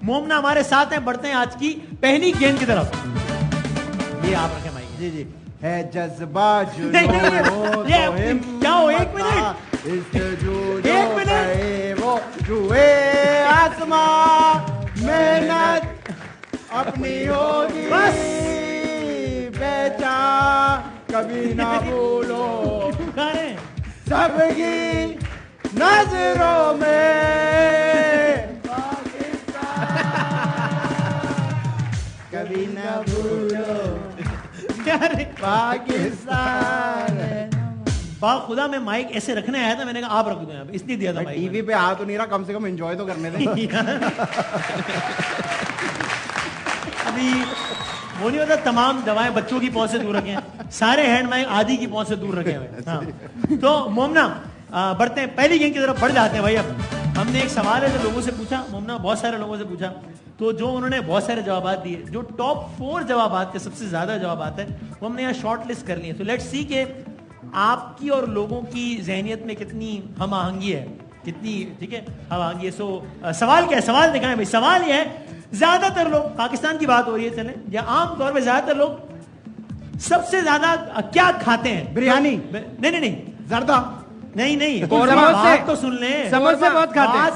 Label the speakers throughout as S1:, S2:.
S1: मोमना हमारे साथ हैं, बढ़ते हैं आज की पहली गेंद की तरफ। ये आप रखें माइक।
S2: जी जी। है जज्बा जुनून
S1: ये क्या हो, एक मिनट,
S2: एक मिनट, वो जुए आसमां मेहनत अपनी होगी
S1: बस।
S2: पहचान कभी ना भूलो सबकी नजरों में कभी ना भूलो पाकिस्तान।
S1: खुदा मैं माइक ऐसे रखने आया था, मैंने कहा आप रख दो यहाँ पे, इसलिए दिया था माइक।
S2: टीवी पे आ तो नहीं रहा, कम से कम एंजॉय तो करने दे।
S1: अभी वो नहीं होता, तमाम दवाएं बच्चों की पहुंच से दूर रखें, सारे हैंड माइक आदि की पहुंच से दूर रखे हुए। हाँ। तो मोमना बढ़ते हैं, पहली गेंद की तरफ बढ़ जाते हैं भाई। अब हमने एक सवाल है जो लोगों से पूछा, मोमना बहुत सारे लोगों से पूछा, तो जो उन्होंने बहुत सारे जवाब दिए, जो टॉप 4 जवाब थे, सबसे ज्यादा जवाब है, वो हमने यहाँ शॉर्ट लिस्ट कर लिए। तो लेट्स सी के आपकी और लोगों की जहनियत में कितनी हम आहंगी है, कितनी ठीक है हम आहंगी है। सो सवाल क्या है, सवाल दिखाएं भाई। सवाल ये है, ज्यादातर लोग, पाकिस्तान की बात हो रही है चले, या आमतौर पर ज्यादातर लोग सबसे ज्यादा क्या खाते हैं?
S2: बिरयानी।
S1: नहीं नहीं नहीं,
S2: जर्दा।
S1: नहीं
S3: बात
S1: तो सुन ले,
S3: समोसे बहुत खाते हैं।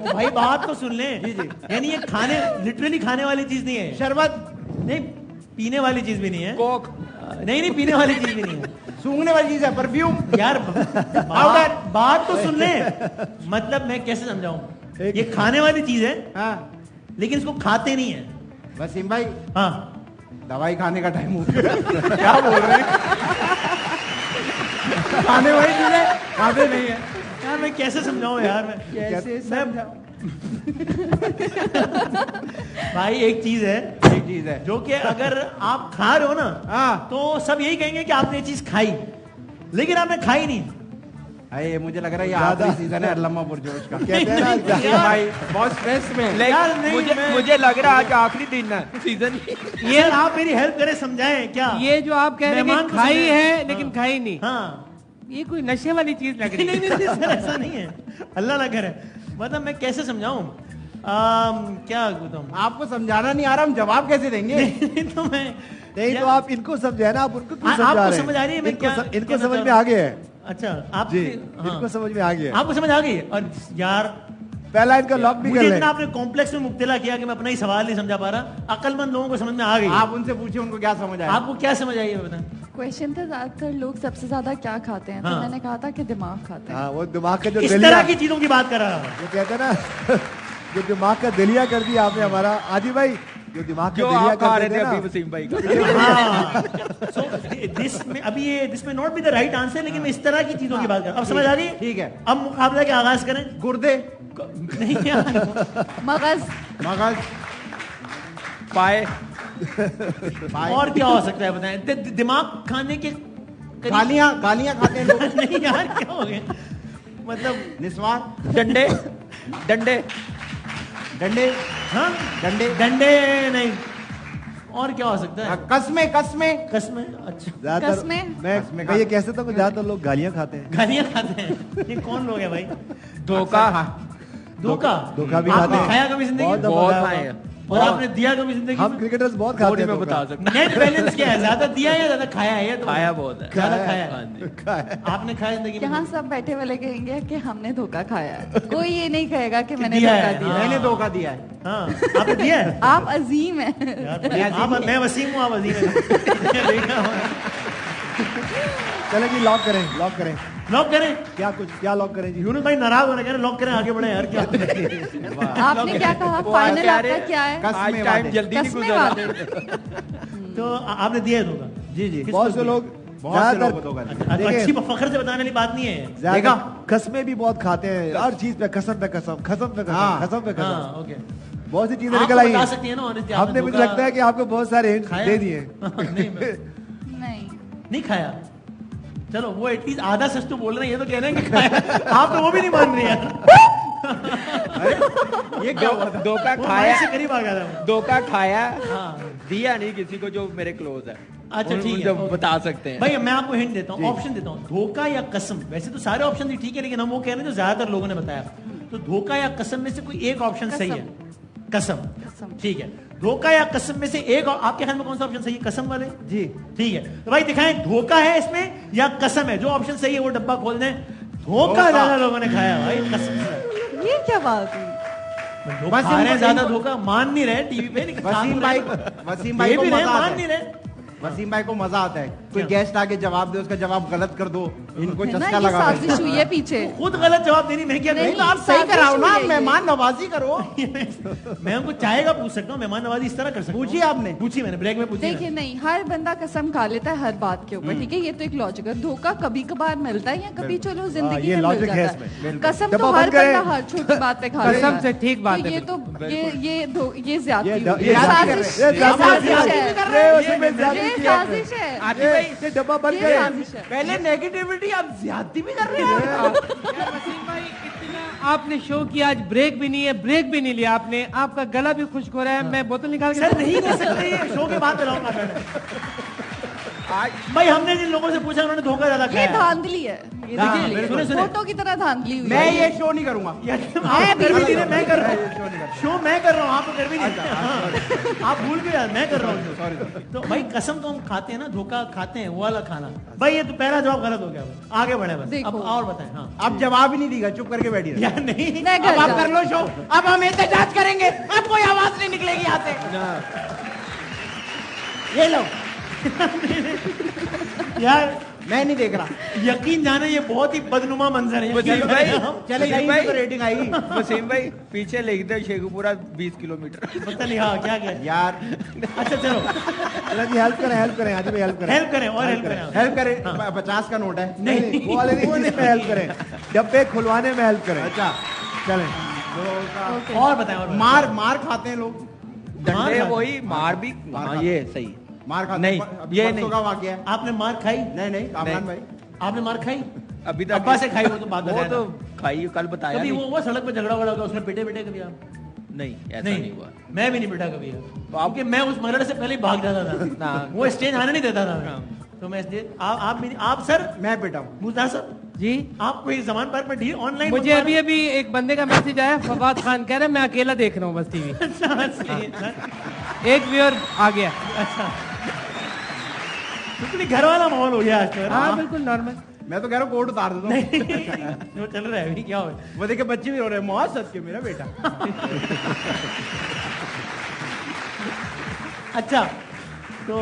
S1: भाई बात तो सुन ले। यानी ये खाने, लिटरली खाने वाली चीज नहीं है।
S2: शरबत
S1: नहीं, पीने वाली चीज भी नहीं है।
S3: कोक
S1: नहीं, पीने वाली चीज भी नहीं है।
S2: सूंघने वाली चीज है, परफ्यूम
S1: यार बात तो सुन ले, मतलब मैं कैसे समझाऊं, ये खाने वाली चीज है।
S2: हाँ।
S1: लेकिन इसको खाते नहीं है।
S2: वसीम भाई,
S1: हाँ,
S2: दवाई खाने का टाइम हो गया। क्या बोल रहे हैं? खाने वाली चीज है, खाते नहीं है।
S1: यार मैं कैसे समझाऊं यार, मैं
S2: कैसे समझाऊं?
S1: भाई एक चीज है जो कि अगर आप खा रहे हो ना,
S2: हाँ,
S1: तो सब यही कहेंगे कि आपने ये चीज खाई, लेकिन आपने खाई नहीं।
S2: अरे मुझे लग रहा है ये आखिरी सीजन है अल्लामा पुरजोश का।
S1: कहते हैं ना
S2: भाई बहुत स्ट्रेस में।
S1: यार नहीं,
S3: मुझे लग रहा है आज आखिरी दिन है सीजन।
S1: ये आप मेरी हेल्प करें, समझाएं क्या
S3: ये जो आप कह रहे हैं
S1: मेहमान
S3: कि
S1: को
S3: खाई
S1: समझाएं।
S3: है लेकिन खाई नहीं,
S1: हाँ,
S3: ये कोई नशे वाली चीज लग रही है।
S1: नहीं सर, ऐसा नहीं है, अल्लाह ना करे। मतलब मैं कैसे समझाऊं, क्या बताऊं?
S2: आपको समझाना नहीं आ रहा, हम जवाब कैसे देंगे?
S1: तो मैं
S4: नहीं, तो आप इनको समझाए ना, आप उनको क्यों समझा
S1: आपको
S4: रहे हैं?
S1: समझ आ रही है मैं क्या,
S4: इनको समझ में आ गया है।
S1: अच्छा, आप
S4: जी,
S1: हाँ,
S4: इनको समझ में आ गया है।
S1: आपको समझ आ गई है। और यार
S4: पहला इनका लॉक भी कर
S1: मुझे
S4: लें।
S1: इतना आपने कॉम्प्लेक्स में मुब्तला किया कि मैं अपना ही सवाल नहीं समझा पा रहा। अक्लमंद लोगों को समझ में आ गई।
S2: आप उनसे पूछिए उनको क्या समझ आया।
S1: आपको क्या समझ आई है बताएं?
S5: क्वेश्चन था ज्यादातर लोग सबसे ज्यादा क्या खाते हैं,
S1: हाँ।
S5: तो मैंने कहा था कि दिमाग खाते हैं।
S4: हाँ, वो दिमाग का जो
S1: इस
S4: दलिया,
S1: तरह की चीजों की बात कर रहा हूं।
S4: जो कहते हैं ना, जो दिमाग का दलिया कर दिया आपने हमारा आदि भाई, जो दिमाग का
S3: जो
S4: दलिया
S3: आप खा
S4: कर
S3: रहे थे
S4: देते
S3: अभी
S4: ना।
S3: वसीम भाई का।
S1: सो दिस में अभी ये दिस में not be the right answer, लेकिन मैं इस तरह की चीजों की बात कर रहा हूं। अब समझ आ गई?
S2: ठीक है।
S1: अब मुकाबला के आगाज करें।
S2: गुर्दे,
S1: नहीं यार,
S5: मगज,
S2: मगज,
S3: पाए,
S1: और क्या हो सकता है बताएं? दिमाग खाने के
S2: गालियां खाते हैं लोग।
S1: नहीं यार, क्या हो गया, मतलब
S2: निस्वार,
S3: डंडे, डंडे,
S2: डंडे,
S1: हाँ, डंडे नहीं, और क्या हो सकता है?
S2: कसमें,
S1: कसमें, अच्छा,
S4: ज्यादातर
S5: कसमें।
S4: मैं ये कह सकता हूँ कि ज्यादातर लोग गालियां खाते हैं।
S1: गालियां खाते हैं। ये कौन लोग है भाई?
S3: धोखा,
S1: धोखा
S4: भी खाते
S1: आपने
S4: हैं।
S1: खाया कभी जिंदगी में?
S3: बहुत खाए हैं।
S1: और आपने दिया कभी जिंदगी
S4: हम
S1: में?
S4: क्रिकेटर्स बहुत खाते
S3: थोड़ी
S4: हैं
S3: मैं
S4: धोखा।
S3: बता सकता
S1: नेट बैलेंस क्या है, ज्यादा दिया है या ज्यादा खाया है? ये तो
S3: खाया बहुत है।
S1: ज्यादा खाया
S3: हाँ
S1: है।
S3: जी।
S1: आपने खाया जिंदगी में?
S5: यहाँ सब बैठे वाले कहेंगे कि हमने धोखा खाया है, कोई ये नहीं कहेगा कि मैंने
S1: दिया
S5: धोखा
S1: है,
S5: दिया।
S1: हाँ।
S2: मैंने धोखा दिया है।
S1: हाँ, आपने दिया है?
S5: आप अजीम हैं।
S1: मैं वसीम हूँ, आप अजीम हैं। देखा हुआ है।
S4: चले जी, लॉक करें।
S1: लॉक करें?
S4: क्या लॉक करें जी?
S1: यूनुस भाई नाराज होने कह रहे लॉक करें, आगे बढ़े यार। क्या
S5: आपने क्या कहा?
S3: वो
S5: फाइनल
S3: कह
S5: आपका
S3: रहे
S5: क्या है?
S3: आज टाइम जल्दी नहीं
S5: कसमें
S3: गुजरा।
S5: वादे।
S1: तो आपने दिया है धोखा?
S2: जी जी।
S1: किसको
S4: बहुत से
S1: दिया?
S4: लोग
S2: बहुत से
S4: ज्यादातर
S2: लोगों को धोखा दिया।
S1: अच्छा, अच्छी फखर से बताने वाली बात नहीं है।
S4: देखा, कसमें भी बहुत खाते हैं, हर चीज पे कसम पे कसम,
S2: हाँ।
S4: कसम पे कसम।
S1: हाँ, ओके।
S4: बहुत सी चीजें
S1: आप
S4: निकल आई
S1: बता
S4: हैं।
S1: सकती है ना honestly,
S4: हमने,
S1: आपने
S4: मुझे
S1: धोखा
S4: लगता है कि आपको बहुत सारे हिंट
S1: खाया?
S4: दे दिए।
S1: नहीं,
S5: नहीं,
S1: नहीं खाया। चलो, वो एटलीस्ट आधा सच तो बोल रहे हैं, ये तो कह रहे हैं कि खाया। आप तो वो भी नहीं मान रही है।
S2: ये क्या हुआ था?
S3: धोखा
S1: वो
S3: खाया,
S1: माइक से करीब आ गया था।
S3: धोखा खाया,
S1: हाँ,
S3: दिया नहीं किसी को जो मेरे क्लोज है।
S1: अच्छा ठीक है,
S3: जो
S1: ओके।
S3: बता सकते हैं।
S1: भाई मैं आपको हिंट देता हूँ, ऑप्शन देता हूँ, धोखा या कसम। वैसे तो सारे ऑप्शन भी ठीक है, लेकिन हम वो कह रहे हैं जो ज्यादातर लोगों ने बताया। तो धोखा या कसम में से कोई एक ऑप्शन सही है। कसम।
S5: कसम।
S1: ठीक है, धोखा या कसम में से एक, आपके ख्याल में कौन सा ऑप्शन सही है? कसम वाले
S2: जी
S1: ठीक है, तो भाई दिखाएं धोखा है इसमें या कसम है। जो ऑप्शन सही है वो डब्बा खोल दें। धोखा ज्यादा लोगों ने खाया भाई, कसम से।
S5: ये क्या बात हुई?
S1: लोग खा रहे हैं ज्यादा धोखा, मान नहीं रहे टीवी पे, लेकिन
S2: वसीम भाई को
S1: मान
S2: मजा आता
S1: नहीं
S2: है।
S1: रहे।
S2: वसीम भाई को मजा आता है, कोई
S1: क्या?
S2: गेस्ट आके जवाब दे, उसका जवाब गलत कर दो, इनको
S5: है ना,
S2: चस्का
S5: ये
S2: लगा
S5: साजिश हुई है पीछे।
S1: खुद गलत जवाब देनी, मैं क्या
S5: नहीं,
S1: करूं?
S2: आप सही
S5: साजिश
S2: कराओ ना,
S5: हुई है ये।
S2: मेहमान नवाजी करो।
S1: मैं उनको चाहेगा पूछ सकता हूँ, मेहमान नवाजी इस तरह कर सकता हूँ।
S2: पूछिए आपने?
S1: पूछी मैंने, ब्रेक में पूछी
S5: देखिए नहीं, हर बंदा कसम खा लेता है हर बात के ऊपर, ठीक है, ये तो एक लॉजिक है। धोखा कभी कभार मिलता है या कभी चलो जिंदगी
S4: ये
S5: में मिल
S4: लॉजिक है
S5: जाता
S4: इसमें,
S5: है। कसम
S4: डब्बा
S5: तो
S4: बंद
S5: हर
S4: करें।
S5: बंदा हर छोटी बात पे खा लेता है।
S6: कसम से ठीक बात
S5: तो
S6: है,
S5: ये तो ये ज्यादती
S4: ये
S5: हुई।
S4: ये
S5: साजिश
S4: ये
S5: साजिश है।
S4: ये डब्बा बंद
S5: ये
S4: करें।
S5: साजिश है।
S2: पहले नेगेटिविटी, अब ज्यादती भी कर रहे हैं।
S6: यार वसीम भाई, इतना आपने शो किया, आज ब्रेक भी नहीं है, ब्रेक भी नहीं लिया आपने, आपका गला भी खुश्क हो रहा है। मैं बोतल निकाल के
S1: सर नहीं कर सकते, ये शो के बाद लाऊंगा भाई। हमने जिन लोगों से पूछा उन्होंने धोखा ज्यादा
S5: ये
S1: खाया।
S5: धांधली है, ये धांधली है।
S1: सुने, सुने।
S5: फोटो की तरह धांधली हुई
S2: मैं
S5: है।
S2: ये शो नहीं करूंगा।
S1: आप कर भी नहीं रहे, मैं कर रहा हूँ शो, मैं कर रहा हूँ, आप तो कर भी नहीं रहे। हाँ, आप भूल गए, मैं कर रहा हूँ। सॉरी। तो भाई कसम तो हम खाते हैं ना, धोखा खाते हैं, वो वाला खाना। भाई ये तो पहला जवाब गलत हो गया, आगे बढ़े बस।
S5: देखो।
S1: अब और बताएं। हाँ
S2: अब जवाब ही नहीं देगा, चुप करके बैठी रहे।
S1: या नहीं,
S5: मैं घर
S2: अब आप
S5: जाऊँ।
S2: कर लो शो, अब हम एहतजाज करेंगे, अब कोई आवाज नहीं निकलेगी यहाँ से। ये लो,
S1: यार
S2: मैं नहीं देख रहा।
S1: यकीन जाने ये बहुत ही बदनुमा मंजर है।
S3: वसीम भाई,
S2: चले
S3: वसीम
S2: भाई
S3: भाई,
S2: तो रेटिंग आई।
S3: वसीम भाई पीछे लिख दे शेखुपुरा 20 किलोमीटर।
S1: पता नहीं, हाँ क्या क्या।
S2: यार
S1: अच्छा चलो,
S4: चलो जी, हेल्प करें आज भी हेल्प करें।
S1: हेल्प करें और हेल्प करें।
S2: हेल्प करें, 50 का नोट है।
S1: नहीं
S4: वो वाले नहीं, इसमें हेल्प करें, डब्बे खुलवाने में हेल्प करें।
S2: अच्छा,
S4: चलें।
S5: ओके।
S1: और बताएं और बताएं।
S2: मार खाते हैं लोग,
S3: डंडे
S1: खाते-
S3: वही मार भी,
S2: मार
S3: हाँ
S2: खाते-
S3: ये सही है।
S2: मार खाते
S3: नहीं,
S2: हैं।
S3: ये
S2: परसों
S3: नहीं।
S2: का वाकया है।
S1: आपने मार खाई?
S2: नहीं कामरान भाई,
S1: आपने मार खाई?
S3: अभी तक
S1: अब्बा से खाई, वो तो बात
S3: वो
S1: बताया
S3: तो
S1: ना।
S3: खाई, कल बताया
S1: कभी
S3: नहीं।
S1: वो सड़क पे झगड़ा वगड़ा होगा, उसमें पिटे कभी आप?
S3: नहीं ऐसा नहीं हुआ।
S1: मैं भी नहीं पिटा कभी यार, क्योंकि मैं उस मरड़ से पहले ही भाग जाता था।
S3: हाँ।
S1: वो स्टेज आने नहीं देता था, तो मैं इसलिए आप सर
S2: मैं पिटा हूँ।
S1: मुल्तान साहब
S6: जी।
S1: आप कोई जमान पार्क में ढी ऑनलाइन
S6: मुझे अभी एक बंदे का मैसेज आया, फवाद खान कह रहे हैं मैं अकेला देख रहा हूँ बस टीवी। एक व्यूअर आ गया।
S1: बिल्कुल घर वाला माहौल हो गया आज तो।
S6: हाँ बिल्कुल नॉर्मल।
S2: मैं तो कह रहा हूँ कोर्ट उतार देता हूँ।
S1: जो चल रहा है अभी क्या हो।
S2: वो देखे बच्चे भी रो रहे हैं, मौत सच के मेरा बेटा।
S1: अच्छा तो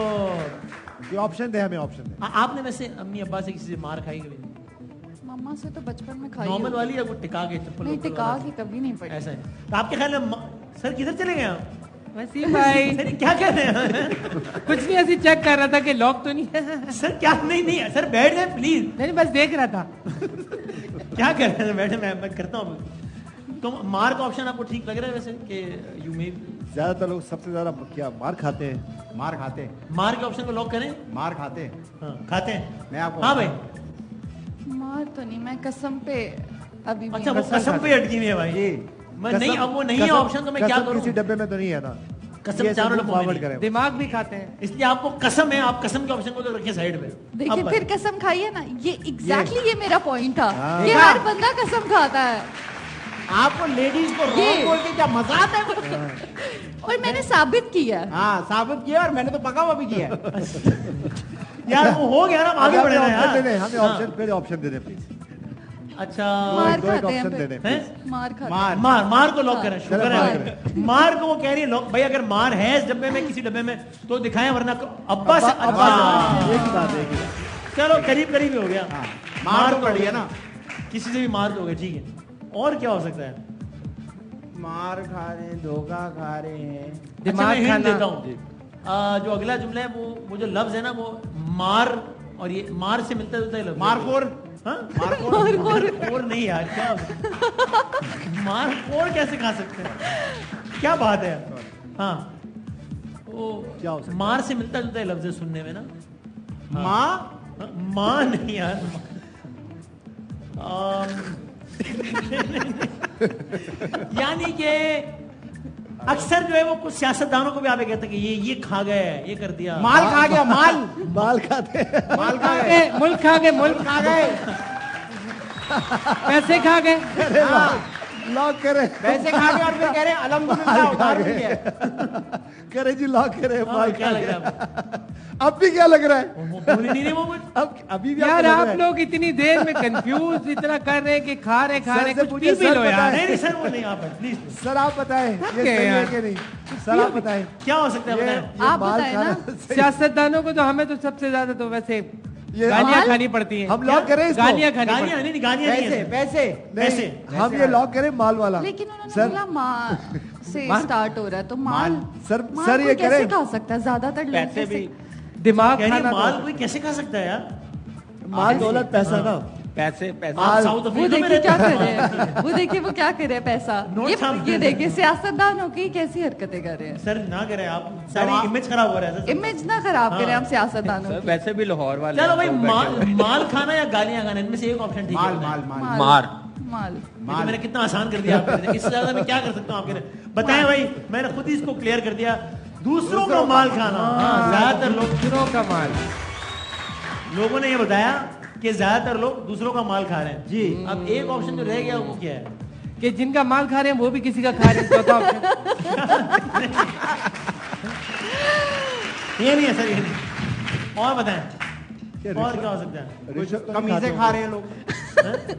S4: ये ऑप्शन दे, हमें ऑप्शन दे।
S1: आपने वैसे अम्मी अब्बा से किसी से मार खाई कभी?
S5: मम्मा से तो बचपन में खाई
S1: नॉर्मल
S5: होगी।
S1: वाली या वो टिका के चप्पल
S5: नहीं,
S1: वप्पल
S5: टिका
S1: वाला?
S5: के कभी नहीं पड़ी।
S1: ऐसा है तो आपके ख्याल में सर किधर चले गए आप?
S6: वसीम भाई
S1: सर क्या कर रहे हैं?
S6: कुछ नहीं, ऐसे चेक कर रहा था कि लॉक तो नहीं है।
S1: सर क्या नहीं सर बैठ जाए प्लीज।
S6: नहीं बस देख रहा था।
S1: क्या कर रहे हैं? बैठे, मैं करता हूँ। तो मार का ऑप्शन आपको ठीक लग रहा है वैसे कि यू मे?
S4: ज्यादातर लोग सबसे ज्यादा क्या मार खाते हैं?
S2: मार खाते हैं,
S1: मार के ऑप्शन को लॉक करें?
S2: मार खाते हैं।
S1: हाँ खाते हैं।
S2: मैं आपको
S1: हाँ भाई,
S5: मार तो नहीं, मैं कसम पे अभी भी
S1: अच्छा वो कसम पे अटकी हुई है भाई।
S2: जी।
S1: मैं नहीं, अब वो नहीं है ऑप्शन तो मैं क्या करूं?
S4: किसी डब्बे में तो नहीं है ना,
S1: कसम
S4: ये
S1: चारों
S4: सब
S1: डब्बों में
S4: फॉरवर्ड
S1: नहीं।
S4: करें।
S6: दिमाग भी खाते हैं।
S1: इसलिए आपको कसम है, आप कसम के ऑप्शन को तो रखिए साइड में।
S5: देखिए
S1: अब
S5: फिर कसम खाई है ना, ये एग्जैक्टली ये मेरा पॉइंट था
S4: हाँ।
S5: कि हर बंदा कसम खाता है।
S2: आपको लेडीज को
S5: ये-
S2: रोज बोल के क्या मजा आता है?
S5: और मैंने साबित किया है।
S2: हाँ साबित किया, और मैंने तो पका हुआ भी किया है।
S1: यार वो हो गया ना, अब आगे
S4: हमें
S1: बढ़े ना
S4: ऑप्शन दे
S1: यार।
S4: दें, हमें
S1: हाँ।
S4: ऑप्शन फिर ऑप्शन दे दें प्लीज।
S1: अच्छा
S5: मार
S4: दो एक
S5: खाते हैं
S4: ऑप्शन
S5: फिर।
S4: दे दें।
S1: हैं?
S5: मार खाते
S2: मार।
S5: हैं।
S1: मार को लॉक करें, शुक्र
S4: चलो,
S1: है। मार को वो कह रही है लॉक। भाई अगर मार है इस डब्बे में, किसी डब्बे में, तो दिखाएं, वरना अब्बा से
S4: अब्बा
S1: अच्छा।
S4: से- एक ही बात, एक ही बात।
S1: चलो करीब करीब ही हो गया।
S2: मार तो
S1: हो
S2: पड़ी
S1: गया।
S2: है ना।
S1: किसी से भी मार दोगे, ठीक है। और क्या हो सकता है?
S2: मार खा रहे हैं, धोखा खा रहे हैं।
S1: अच्छा,
S6: दिमाग
S1: मैं हिंट
S6: खाना।
S1: देता हूँ। जो अगला जुमला है वो जो लफ्ज है ना, वो मार, और ये मार से मिलता जुलता ही लफ्ज है।
S2: मारखोर।
S1: हाँ? मारखोर नहीं यार, क्या हो सकता है? मारखोर कैसे खा सकते हैं? क्या बात है? हाँ वो
S4: क्या हो सकता है?
S1: मार से मिलता जुलता ही लफ्ज है सुनने में ना।
S2: माँ
S1: हाँ, माँ नहीं यार। यानी कि अक्सर जो है वो कुछ सियासतदानों को भी आप कहते हैं कि ये खा गए, ये कर दिया।
S2: माल खा गया, माल
S4: माल खाते हैं।
S2: माल खा गए,
S6: मुल्क खा गए, मुल्क
S2: खा गए।
S6: पैसे खा गए।
S2: हाँ,
S4: लॉक करें
S2: पैसे खा गए और फिर कह रहे हैं अल्हम्दुलिल्लाह उधार मिल गया।
S4: करें जी, लॉक करें। माल
S1: क्या
S4: खा
S1: लग
S4: गया।
S1: रहा है आपको?
S4: अब भी क्या लग रहा है?
S1: वो बोल ही नहीं रहे वो कुछ।
S4: अब अभी भी
S6: यार
S4: आपको लग
S6: आप
S4: रहा है?
S6: लोग इतनी देर में कंफ्यूज इतना कर रहे हैं कि खा रहे
S4: सर से
S6: कुछ
S4: पूछिए,
S6: पी भी
S4: सर
S6: लो
S4: बताएं।
S6: यार।
S1: नहीं नहीं सर, वो नहीं आप प्लीज।
S4: सर आप बताएं, ये
S6: क्या
S4: सही है
S6: यार?
S4: कि नहीं? सर आप बताएं।
S1: क्या हो सकता है
S4: ये
S1: बताएं?
S5: आप
S4: माल
S5: बताएं
S4: खाना
S5: ना।
S4: सही-
S6: सियासतदानों को तो हमें तो सबसे ज्यादा तो वैसे
S4: ये
S6: गालियां
S5: माल?
S6: खानी पड़ती हैं।
S4: हम लॉक करें इसको?
S6: गालियां खानी
S1: गालियां
S6: पड़ती
S1: नहीं नहीं, गालियां नहीं
S2: पैसे
S1: है।
S2: पैसे
S1: पैसे
S4: हम ये लॉक करें माल वाला।
S5: लेकिन उन्होंने
S4: सर
S5: बोला माल से
S6: माल?
S5: स्टार्ट हो रहा है तो माल
S4: सर
S5: माल
S4: सर
S5: कोई
S4: ये
S5: कैसे
S4: करें
S5: खा सकता है? ज्यादातर लोग
S3: पैसे
S5: कैसे-
S3: भी
S6: दिमाग
S1: कह रही है,
S6: खाना
S1: माल
S6: तो-
S1: कोई कैसे खा सकता है यार?
S4: माल दौलत पैसा ना।
S3: पैसे
S1: आप
S4: माल-
S1: साउथ
S5: वो
S1: अफ्रीका में
S5: देखिए
S1: रहते
S5: क्या
S1: हैं।
S5: कर रहे हैं, वो देखिए वो क्या कर रहे हैं पैसा।
S1: नोट छाप
S5: ये देखिए सियासतदानों की कैसी हरकतें कर रहे हैं।
S1: सर ना करें आप, सारी इमेज खराब हो रहा है सर।
S5: इमेज ना खराब करें हम सियासतदानों
S3: सर
S5: की।
S3: वैसे भी लाहौर वाले
S1: चलो भाई,
S3: लोग बैठे
S1: माल
S3: हुए हैं।
S1: माल खाना या गालियां खाना, इनमें से एक ऑप्शन ठीक
S2: माल
S1: है।
S2: माल माल
S3: मार।
S5: माल
S1: ये तो मैंने कितना आसान कर दिया आपके लिए। इससे ज्यादा मैं क्या कर सकता हूँ आपके लिए? बताएं भाई, मैंने खुद ही इसको क्लियर कर दिया। दूसरों का माल खाना। हाँ, ज्यादातर लोग,
S6: दूसरों का माल।
S1: लोगों ने ये बताया कि ज्यादातर लोग दूसरों का माल खा रहे हैं जी। अब एक ऑप्शन जो रह गया वो क्या है?
S6: कि जिनका माल खा रहे हैं वो भी किसी का खा रहे हैं। चौथा option।
S1: ये नहीं है सर, ये नहीं। और बताएं, और क्या हो सकता है?
S4: रिश्वत तो नहीं
S2: कमीजें
S4: खाते
S2: खा रहे हैं लोग,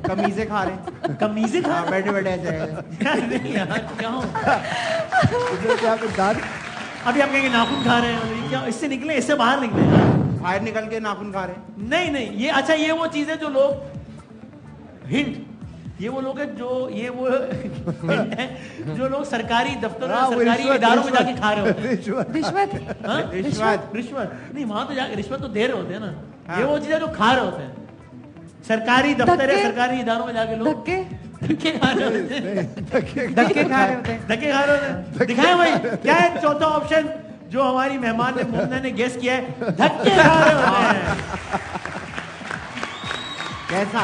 S2: कमीजें खा रहे हैं।
S1: कमीजें खा
S2: हाँ, बैठे बैठे ऐसे
S1: यार नहीं यार, क्या हो?
S4: इसमें क्या कुछ दाद?
S1: अभी आप कहेंगे नाखून खा रहे हैं, ये क्या? इससे निकले, इससे बाहर निकले।
S2: बाहर निकल के नाखून खा रहे हैं।
S1: नहीं नहीं, ये अच्छा, ये वो चीज है जो लोग हिंट, ये वो लोग है जो ये वो हिंट है जो लोग सरकारी दफ्तरों
S4: हाँ,
S1: और
S4: वो
S1: सरकारी
S4: रिश्वत-
S1: इदारों में
S4: रिश्वत-
S1: जाके खा रहे होते हैं।
S4: रिश्वत।
S5: रिश्वत
S1: हाँ?
S2: रिश्वत।
S1: रिश्वत नहीं, वहां तो जाके रिश्वत तो दे रहे होते हैं ना।
S2: हाँ।
S1: ये वो चीज है जो खा रहे होते हैं सरकारी दफ्तर या
S5: धक्के?
S1: सरकारी इदारों में जाके लोग
S5: धक्के
S1: धक्के खा रहे होते हैं।
S6: धक्के खा रहे होते हैं।
S1: धक्के खा रहे होते हैं। दिखाएं भाई, क्या है चौथा ऑप्शन जो हमारी मेहमान ने मोमना ने गेस किया है? धक्के खा रहे होते हैं।
S2: कैसा?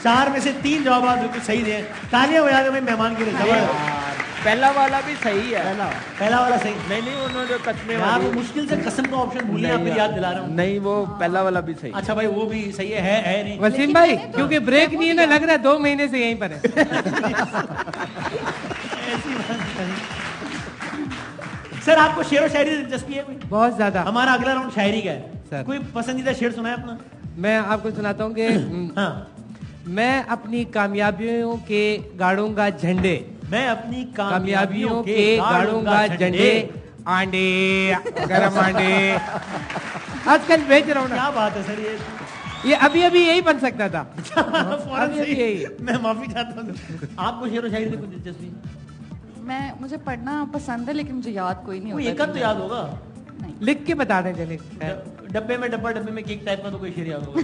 S1: 4 में से 3 जवाब आप बिल्कुल सही दिए। तालियां बजा दे भाई मेहमान के लिए। जबरदस्त।
S3: पहला वाला भी सही है।
S1: पहला वाला सही।
S3: नहीं नहीं, उन्होंने जो कसमे
S1: आप
S3: वाली
S1: मुश्किल से कसम का ऑप्शन भूलिए, आप फिर याद दिला रहा हूँ।
S3: नहीं, वो पहला वाला भी सही।
S1: अच्छा भाई, वो भी सही है नहीं।
S6: वसीम
S5: लेकिन
S6: भाई,
S5: मैंने तो
S6: क्योंकि ब्रेक नहीं है ना, लग रहा है 2 महीने से यहीं पर है।
S1: ऐसी बात नहीं। सर आपको शेर और शायरी से दिलचस्पी है कोई?
S6: बहुत ज्यादा।
S1: हमारा अगला राउंड शायरी का
S6: सर।
S1: है। कोई पसंदीदा शेर सुनाए अपना?
S6: मैं आपको सुनाता हूँ कि
S1: हाँ।
S6: मैं अपनी कामयाबियों के गाड़ूंगा झंडे,
S1: मैं अपनी
S6: कामयाबियों के गाड़ूंगा झंडे, आंडे गरम आंडे। आजकल बेच रहा हूँ ना।
S1: क्या बात है सर,
S6: ये अभी अभी यही बन सकता था।
S1: फौरन
S6: अभी
S1: से
S6: यही।
S1: मैं माफी चाहता हूँ। आपको शेर और शायरी से कुछ दिलचस्पी?
S5: मुझे पढ़ना पसंद है लेकिन मुझे याद कोई नहीं
S1: कोई
S5: होता।
S1: एक तो याद होगा।
S5: नहीं।
S6: लिख के बता दें चले।
S1: डब्बे में डब्बा, डब्बे में केक टाइप का तो कोई शेर याद होगा।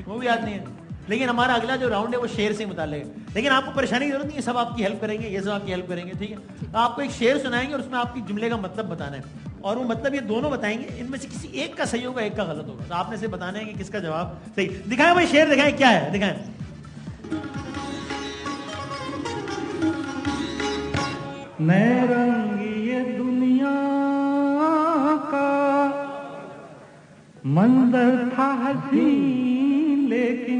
S1: वो भी याद नहीं है। लेकिन हमारा अगला जो राउंड है वो शेर से मुताल्लिक है। लेकिन आपको परेशानी की जरूरत नहीं है, सब आपकी हेल्प करेंगे, ये सब आपकी हेल्प करेंगे, ठीक है? आपको एक शेर सुनाएंगे और उसमें आपकी जुमले का मतलब बताना है, और वो मतलब ये दोनों बताएंगे, इनमें से किसी एक का सही होगा, एक का गलत होगा। तो आपने से बताना है कि किसका जवाब सही। दिखाएं भाई, शेर दिखाएं, क्या है दिखाएं।
S7: नए रंग ये दुनिया का मंजर था हसीन, लेकिन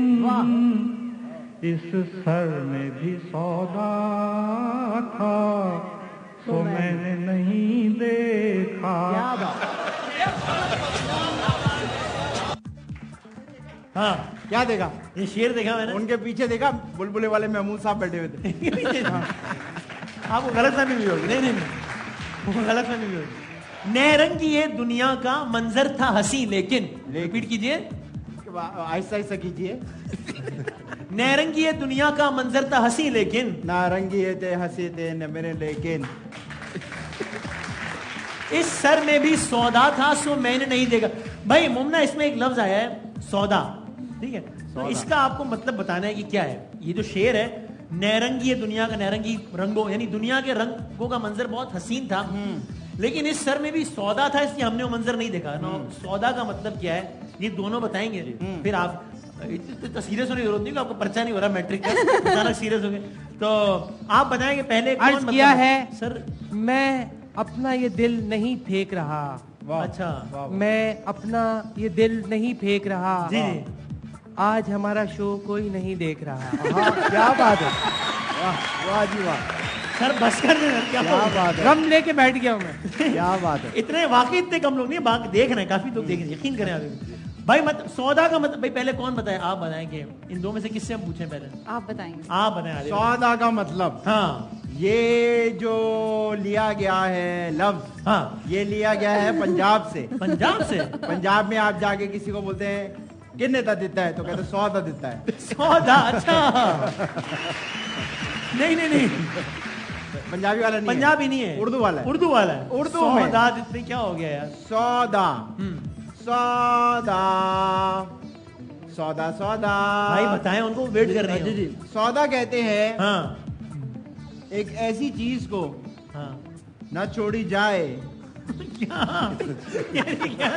S7: इस सर में भी सौदा था, तो मैंने नहीं देखा।
S1: हाँ,
S2: क्या देखा?
S1: ये शेर देखा मैंने।
S2: उनके पीछे देखा, बुलबुले वाले महमूद साहब बैठे हुए थे।
S1: आपको गलतफहमी भी होगी। नहीं नहीं नहीं, वो गलतफहमी भी होगी। नए रंग की ये दुनिया का मंजर था हंसी, लेकिन रिपीट कीजिए,
S2: आहिस्ता आहिस्ता कीजिए।
S1: नए रंग की ये दुनिया का मंजर था हंसी, लेकिन
S2: नारंगी थे, हंसी थे न मेरे, लेकिन
S1: इस सर में भी सौदा था, सो मैंने नहीं देखा। भाई मुमना, इसमें एक लफ्ज आया है सौदा, ठीक है? तो इसका आपको मतलब बताना है कि क्या है। ये जो शेर है, नैरंगी ये दुनिया का, नैरंगी रंगों यानी दुनिया के रंगों का मंजर बहुत हसीन था, लेकिन इस सर में भी सौदा था, इसलिए हमने वो मंजर नहीं देखा ना। सौदा का मतलब क्या है, ये दोनों बताएंगे, फिर आप तो सीरियस होने की जरूरत नहीं, आपको पर्चा नहीं हो रहा मैट्रिक का, अचानक सीरियस हो गए तो आप बताएंगे पहले कौन
S6: अर्ज किया
S1: मतलब
S6: है
S1: सर।
S6: मैं अपना ये दिल नहीं फेंक रहा,
S1: अच्छा
S6: मैं अपना ये दिल नहीं फेंक रहा,
S1: जी
S6: आज हमारा शो कोई नहीं देख रहा।
S4: हाँ, क्या बात है। वाह वाह जी वाह,
S1: सर बस कर दे सर, क्या
S4: क्या बात है,
S6: गम लेके बैठ गया हूँ मैं।
S4: क्या बात है।
S1: इतने वाकई इतने कम लोग नहीं, बाकी देख रहे हैं, काफी लोग देख रहे हैं, यकीन करें आप भाई। मत सौदा का मतलब भाई पहले कौन बताए? आप बताएंगे, इन दो में से किससे हम पूछें पहले?
S5: आप बताएंगे।
S1: आप बताएं आदिल।
S2: सौदा का मतलब,
S1: हाँ
S2: ये जो लिया गया है लफ्ज,
S1: हाँ,
S2: ये लिया गया है पंजाब से।
S1: पंजाब से।
S2: पंजाब में आप जाके किसी को बोलते हैं कितने दा देता है, तो कहते हैं 100 दा देता है।
S1: सौदा, अच्छा। नहीं नहीं नहीं,
S2: पंजाबी वाला नहीं है।
S1: पंजाबी नहीं है,
S2: उर्दू वाला है।
S1: उर्दू वाला है।
S2: उर्दू में।
S1: सौदा जितने क्या हो गया यार?
S2: सौदा, सौदा, सौदा, सौदा।
S1: भाई बताएं उनको, वेट कर रहे हैं। जी
S2: सौदा कहते हैं
S1: हाँ
S2: एक ऐसी चीज को
S1: हाँ।
S2: ना छोड़ी जाए।
S1: यानी क्या?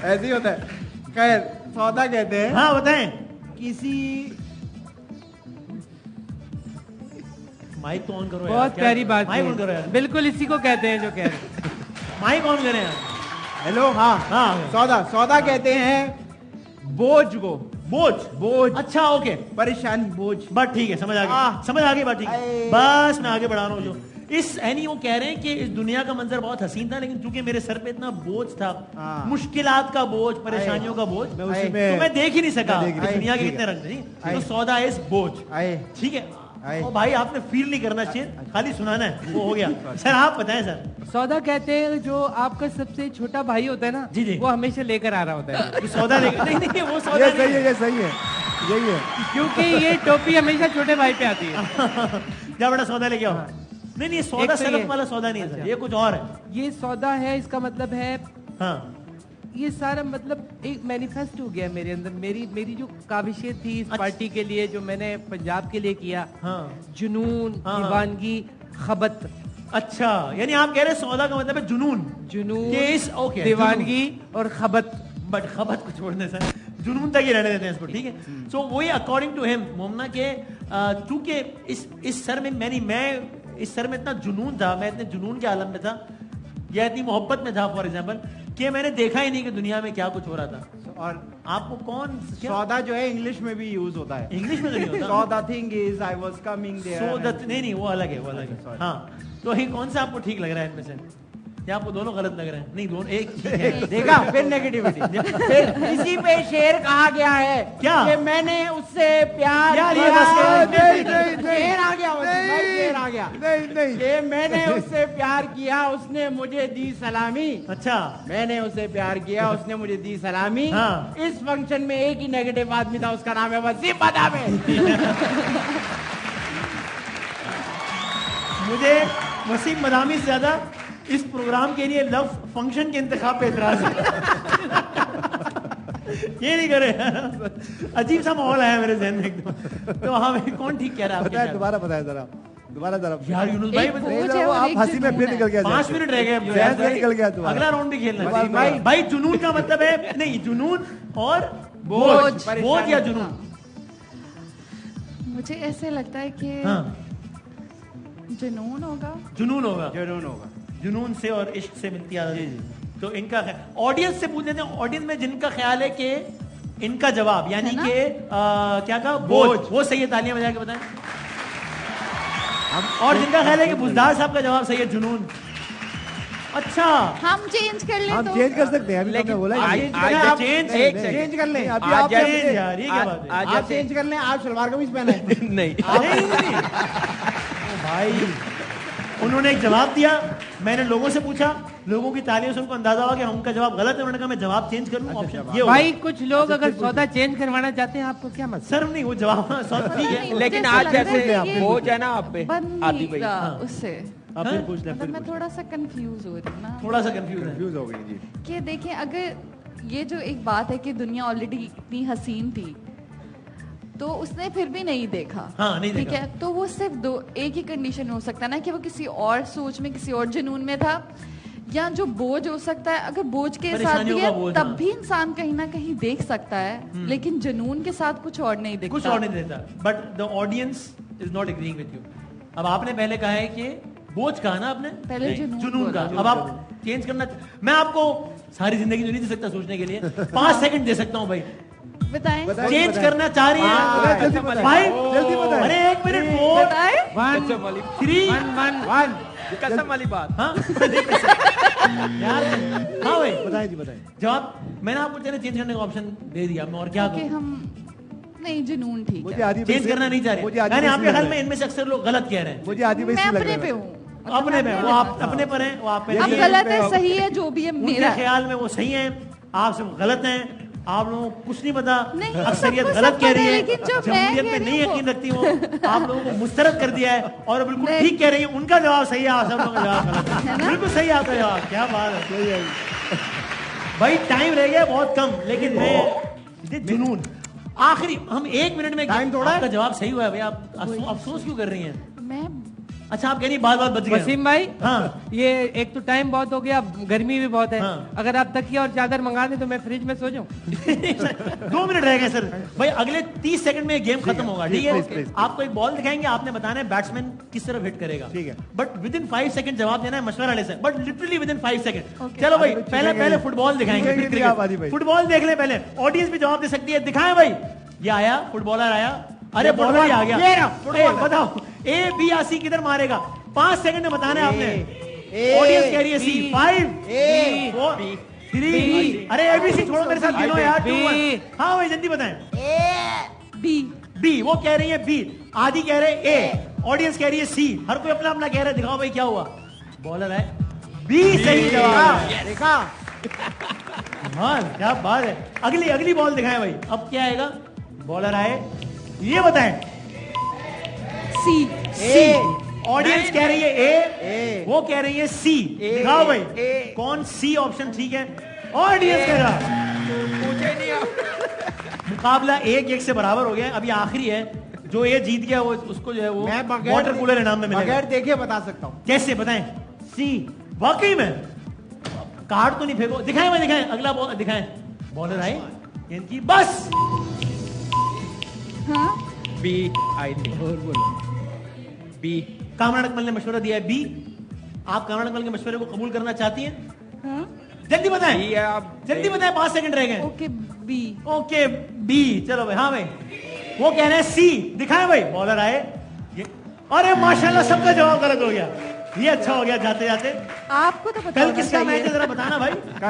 S2: ऐसे ही होता है। खैर, सौदा कहते हैं
S1: हाँ बताएं।
S2: किसी,
S1: माइक तो ऑन करो यार,
S6: बहुत
S1: क्या-
S6: प्यारी बात
S1: माइक
S6: है।
S1: ऑन करो यार,
S6: बिल्कुल इसी को कहते हैं जो कह रहे हैं।
S1: माइक ऑन करें यार।
S2: हेलो, हाँ
S1: हाँ।
S2: सौदा, सौदा कहते हैं बोझ को।
S1: बोझ,
S2: बोझ,
S1: अच्छा ओके,
S2: परेशानी, बोझ।
S1: बात ठीक है, समझ आ गई,
S2: आह।
S1: समझ आ गई, बात ठीक है।
S2: आए।
S1: बस मैं आगे बढ़ा रहा हूँ। जो इस यानी वो कह रहे हैं कि इस दुनिया का मंजर बहुत हसीन था, लेकिन चूंकि मेरे सर पे इतना बोझ था,
S2: हाँ।
S1: मुश्किलात का बोझ, परेशानियों का बोझ,
S4: मैं उसी
S2: आए।
S4: में
S1: तो मैं देख ही नहीं सका
S4: मैं देख ही
S1: इस
S2: नहीं-
S1: दुनिया के
S2: ठीक
S1: कितने
S2: है।
S1: रंग थे।
S2: आए।
S1: तो सौदा इस बोझ,
S2: आए।
S1: ठीक है।
S2: आए।
S1: ओ भाई आपने फील नहीं करना चाहिए, खाली सुनाना है, वो हो गया। सर आप बताएं सर।
S6: सौदा कहते हैं जो आपका सबसे छोटा भाई होता है ना,
S1: जी, जी।
S6: वो हमेशा लेकर आ रहा होता है।
S1: ये सौदा लेकर, नहीं नहीं वो सौदा
S4: ये सही
S1: नहीं
S4: है, ये सही है, यही है।
S6: क्योंकि ये टोपी हमेशा छोटे भाई पे आती है।
S1: क्या बड़ा सौदा लेके आओ। नहीं नहीं, सौदा
S6: एक तो
S1: सेलफ
S6: ये-
S1: वाला सौदा नहीं है सर,
S6: अच्छा।
S1: ये कुछ और है।
S6: ये सौदा है, इसका मतलब है
S1: हाँ
S6: ये सारा मतलब एक मैनिफेस्ट हो गया मेरे अंदर। मेरी जो काविशें थी इस
S1: अच्छा।
S6: पार्टी के लिए, जो मैंने पंजाब के लिए किया,
S1: हाँ
S6: जुनून,
S1: हाँ, हाँ।
S6: दीवानगी, खबत,
S1: अच्छा, यानी आप कह रहे हैं सौदा का मतलब है जुनून।
S6: जुनून,
S1: ये इस ओके,
S6: दीवानगी और खबत।
S1: बट खबत को छोड़ने से जुनून तक ही रहने देते हैं इसको, ठीक है। सो वही अकॉर्डिंग टू हिम मोमना के, चूंकि इस सर में मैं इस सर में इतना जुनून था, मैं इतने जुनून के आलम में था या इतनी मोहब्बत में था फॉर एग्जाम्पल, कि मैंने देखा ही नहीं कि दुनिया में क्या कुछ हो रहा था।
S2: और
S1: आपको कौन क्या
S2: सौदा जो है इंग्लिश में भी यूज होता है।
S1: इंग्लिश में तो नहीं होता?
S2: So the thing is I was coming
S1: so
S2: there.
S1: नहीं नहीं, वो अलग है, वो अलग है। हाँ, तो ये कौन सा आपको ठीक लग रहा है इनमें से? या आपको दोनों गलत लग रहे हैं? नहीं, दोनों एक ठीक है।
S2: देखा, फिर नेगेटिविटी। फिर इसी पे शेर कहा गया है
S1: क्या?
S2: कि मैंने उससे प्यार
S1: यार, ये
S2: किया।
S1: बस-
S2: नहीं, नहीं, शेर आ गया, भाई, शेर आ गया
S4: नहीं नहीं,
S2: कि मैंने उससे प्यार किया, उसने मुझे दी सलामी।
S1: अच्छा,
S2: मैंने उसे प्यार किया, उसने मुझे दी सलामी।
S1: हाँ।
S2: इस फंक्शन में एक ही नेगेटिव आदमी था, उसका नाम है वसीम बदामी।
S1: मुझे वसीम बदामी से ज्यादा इस प्रोग्राम के लिए लव फंक्शन के इंतखाब पे एतराज है। ये नहीं करे, अजीब सा माहौल आया मेरे जहन में एकदम। तो हाँ भाई, कौन ठीक कह रहा है आपके
S4: बताए,
S1: ख्याल में?
S4: दोबारा बताए जरा, दोबारा जरा।
S1: यार यूनुस भाई
S5: एक
S1: बताइए।
S4: नहीं,
S5: बोझ है
S4: वो
S5: और
S4: आप
S5: एक
S4: हंसी में
S5: जुनून
S4: फिर
S5: है।
S4: निकल गया।
S1: 5 मिनट रह गए अब।
S4: जहन से निकल गया तुम्हारा।
S1: अगला राउंड भी खेलना है।
S4: वसीम भाई।
S1: भाई जुनून का मतलब है, नहीं जुनून और
S5: बोझ।
S1: बोझ या जुनून।
S5: मुझे ऐसे लगता है कि
S1: हाँ,
S5: जुनून होगा।
S1: जुनून होगा।
S2: जरूर होगा।
S1: जुनून से और इश्क से मिलती आदत। तो इनका ऑडियंस से पूछ लेते हैं, ऑडियंस में जिनका ख्याल है कि इनका जवाब यानी
S5: है ना?
S1: कि क्या कहा, बोझ, वो सही है, तालियां बजा के बताएं। और जिनका ख्याल है कि बुजदार साहब का जवाब सही है, जुनून। अच्छा,
S5: हम चेंज कर ले
S4: हम
S5: तो
S4: चेंज कर सकते हैं, अभी तो हमने बोला ही नहीं।
S1: आज
S2: चेंज
S1: एक
S2: चेंज कर लें।
S4: अभी आप
S3: आज
S1: चेंज यार, ये क्या बात है?
S2: आप चेंज कर लें। आप सलवार कमीज पहने हैं।
S3: नहीं,
S1: नहीं। ओ भाई, उन्होंने एक जवाब दिया, मैंने लोगों से पूछा, लोगों की तालियों से उनको अंदाजा हुआ कि उनका जवाब गलत है। उन्होंने कहा मैं जवाब चेंज कर लूं, ऑप्शन ये होगा।
S6: भाई कुछ लोग अगर सौदा चेंज करवाना चाहते हैं, आपको क्या मतलब?
S1: सर नहीं, वो जवाब सब ठीक है।
S3: लेकिन
S5: मुझे
S3: आज
S5: ऐसा लगता है
S3: जैसे
S5: कि ये
S3: बोझ है ना आप पे,
S5: बन
S3: आदि
S5: नहीं
S3: भाई।
S5: रहा
S1: हाँ।
S5: उससे।
S4: आप फिर पूछ लें,
S5: मतलब
S4: फिर
S5: मैं थोड़ा सा कंफ्यूज हो रही हूँ ना
S1: थोड़ा सा कंफ्यूज है।
S4: कंफ्यूज हो गई जी।
S5: कि देखिए, अगर ये जो एक बात है कि दुनिया ऑलरेडी इतनी हसीन थी, तो उसने फिर भी नहीं देखा।
S1: हाँ, नहीं
S5: ठीक
S1: देखा।
S5: है, तो वो सिर्फ एक ही कंडीशन में हो सकता है ना, कि वो किसी और सोच में, किसी और जुनून में था, या जो बोझ हो सकता है, अगर बोझ के साथ
S1: परेशानियों
S5: भी
S1: का
S5: है
S1: बोझ,
S5: तब
S1: हाँ।
S5: भी इंसान कहीं ना कहीं देख सकता है, लेकिन जुनून के साथ कुछ और नहीं दिखता।
S1: कुछ और नहीं देता, but the audience is not agreeing with you. अब आपने पहले कहा है कि बोझ कहा ना आपने,
S5: पहले
S1: नहीं,
S5: जुनून
S1: जुनून का।
S5: बोला।
S1: अब आप चेंज करना, मैं आपको सारी जिंदगी तो नहीं दे सकता सोचने के लिए, 5 सेकंड दे सकता हूं भाई।
S5: बताएं।
S1: चेंज करना चाह रही
S4: बताएं,
S1: हैं?
S4: जल्दी बताएं।
S1: 5
S4: जल्दी बताएं।
S1: अरे 1 मिनट 4
S5: बताएं।
S1: 3
S6: वन
S3: कसम वाली बात।
S1: हाँ यार हाँ भाई
S4: बताएं जी, बताएं।
S1: जवाब मैंने आपको चेंज करने का ऑप्शन दे दिया, मैं और क्या
S5: कि
S1: दूं?
S5: हम नहीं, जुनून ठीक
S4: मुझे
S5: है।
S4: आदि भाई
S1: चेंज
S4: से-
S1: करना नहीं चाह
S4: मुझे
S1: रहे।
S4: आदि
S1: मैंने
S4: भाई
S1: आपके
S4: से
S1: ख्याल
S4: लग
S1: में
S4: रहा
S1: इनमें से अक्सर लोग गलत कह रहे हैं।
S4: है। मुझे आदि भाई
S5: मैं
S4: से लग
S5: अपने
S4: रहा
S5: पे
S4: है।
S5: हूँ।
S1: अपने पे वो आप अपने पर हैं, वो आप पे
S5: अब
S1: नहीं हैं।
S5: गलत है सही है जो भी है
S1: उनके
S5: मेरा।
S1: ख्याल में वो सही हैं, आप सब गलत हैं। आप लोगों को कुछ नहीं पता,
S5: नहीं,
S1: अक्सरियत
S5: सबको
S1: गलत
S5: सब
S1: कह
S5: पता
S1: रही
S5: है,
S1: है,
S5: लेकिन जो मैं
S1: जमहूरियत
S5: कह
S1: पे
S5: रही
S1: नहीं
S5: हूँ
S1: यकीन रखती वो आप लोगों को मुस्तरद कर दिया है और बिल्कुल
S5: नहीं।
S1: ठीक कह रही है। उनका जवाब सही है, आप सब लोगों का जवाब गलत
S5: है
S1: है।
S5: ना?
S1: बिल्कुल सही आपका जवाब, क्या बात है भाई। टाइम रह गया बहुत कम, लेकिन मैं ये जुनून आखिरी हम 1 मिनट में
S4: टाइम थोड़ा है।
S1: आपका जवाब सही हुआ है भैया, आप अफसोस क्यों कर रही हैं?
S5: मैं
S1: अच्छा आप कह रही बात बच गए।
S6: वसीम भाई,
S1: हाँ
S6: ये एक तो टाइम बहुत हो गया, गर्मी भी बहुत है।
S1: हाँ।
S6: अगर आप तकिया और चादर मंगा दें तो मैं फ्रिज में सो जाऊं।
S1: 2 मिनट रह गए सर भाई, अगले 30 सेकंड में गेम खत्म होगा, ठीक
S4: प्लीज,
S1: है?
S4: प्लीज।
S1: आपको एक बॉल दिखाएंगे, आपने बताना है बैट्समैन किस तरफ हिट करेगा,
S4: ठीक है।
S1: बट विद इन 5 सेकंड जवाब देना है मशवरा ले sir, but literally with in 5 second.
S5: Okay.
S1: चलो भाई
S4: आदि भाई,
S1: पहले
S4: चलेंगे
S1: पहले
S4: नहीं।
S1: फुटबॉल दिखाएंगे,
S4: चलेंगे
S1: फिर
S4: नहीं आप, आदि भाई।
S1: क्रिकेट। फुटबॉल देख ले पहले, ऑडियंस भी जवाब दे सकती है। दिखाएं भाई, ये आया फुटबॉलर आया, अरे बॉलर ही आ गया।
S2: ये रहा,
S1: ए, बताओ ए बी या सी किधर मारेगा? 5 सेकंड में बताना है आपने। ऑडियंस कह रही है सी। 5 4 3 अरे एबीसी छोड़ो, मेरे साथ गिनो यार। 2 1 हाँ भाई जल्दी बताएं।
S5: बी।
S1: बी, वो कह रही है बी, आदि कह रहे ए, ऑडियंस कह रही है सी, हर कोई अपना अपना कह रहा है। दिखाओ भाई क्या हुआ? बॉलर है बी, सही जवाब है।
S2: देखा
S1: हाँ क्या बात है। अगली अगली बॉल दिखाएं भाई, अब क्या आएगा? बॉलर आए, ये बताएं।
S5: सी।
S1: सी, ऑडियंस कह रही है ए, वो कह रही है सी। दिखाओ भाई कौन सी ऑप्शन ठीक है? ऑडियंस कह रहा।
S3: पूछे नहीं आप।
S1: मुकाबला 1-1 से बराबर हो गया। अभी आखिरी है, जो ये जीत गया वो उसको जो है वो
S2: मैं बगैर
S1: वाटर कूलर इनाम में मिलेगा।
S2: बगैर देखे बता सकता हूँ।
S1: कैसे बताएं? सी, वाकई में कार्ड तो नहीं फेंको। दिखाएं भाई, दिखाएं अगला बॉल दिखाएं। बॉलर आए इनकी, बस
S5: हाँ।
S3: B I think B.
S1: Kamran Akmal ने मशवरा दिया है बी। आप कामरान अकमल के मशवरे को कबूल करना चाहती हैं?
S5: हाँ।
S1: जल्दी बताएं,
S3: बी है आप।
S1: जल्दी बताएं, 5 सेकंड रह गए।
S5: Okay B.
S1: ओके बी, चलो भाई। हाँ भाई वो कह रहे हैं सी। दिखाएं भाई, बॉलर आए ये, अरे माशाल्लाह सबका जवाब गलत हो गया। ये अच्छा हो गया जाते जाते।
S5: आपको तो पता
S1: कल
S5: होना
S1: किसका
S5: चाहिए।
S1: मैच है जरा बताना भाई।
S4: कल